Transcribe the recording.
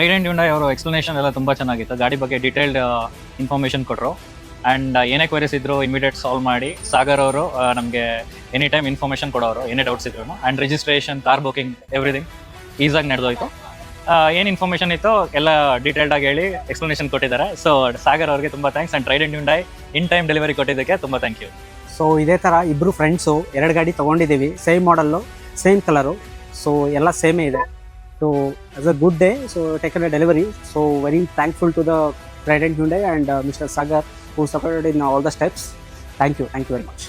Trident Hyundai ಅವರು explanation ಎಲ್ಲ ತುಂಬ ಚೆನ್ನಾಗಿತ್ತು. ಗಾಡಿ ಬಗ್ಗೆ ಡೀಟೇಲ್ಡ್ ಇನ್ಫಾರ್ಮೇಷನ್ ಕೊಟ್ಟರು. ಆ್ಯಂಡ್ ಏನೇ ಕ್ವೈರೀಸ್ ಇದ್ರು ಇಮಿಡಿಯೇಟ್ ಸಾಲ್ವ್ ಮಾಡಿ, ಸಾಗರ್ ಅವರು ನಮಗೆ ಎನಿ ಟೈಮ್ ಇನ್ಫಾರ್ಮೇಷನ್ ಕೊಡೋರು ಏನೇ ಡೌಟ್ಸ್ ಇದ್ರು. And registration, car booking, everything ಈಸಾಗಿ ನಡೆದೋಯ್ತು. ಏನು ಇನ್ಫಾರ್ಮೇಷನ್ ಇತ್ತು ಎಲ್ಲ ಡೀಟೇಲ್ಡಾಗಿ ಹೇಳಿ ಎಕ್ಸ್ಪ್ಲನೇಷನ್ ಕೊಟ್ಟಿದ್ದಾರೆ. ಸೊ ಸಾಗರ್ ಅವ್ರಿಗೆ ತುಂಬ thanks. And trident Hyundai in time delivery ಕೊಟ್ಟಿದ್ದಕ್ಕೆ ತುಂಬ ಥ್ಯಾಂಕ್ ಯು. ಸೊ ಇದೇ ಥರ ಇಬ್ಬರು ಫ್ರೆಂಡ್ಸು 2 ಗಾಡಿ ತೊಗೊಂಡಿದ್ದೀವಿ, same model, same colour, so ಎಲ್ಲ ಸೇಮೇ ಇದೆ. So as a good day, so taken a delivery. So very thankful to the Trident Hyundai and mister Sagar who supported in all the steps. Thank you very much.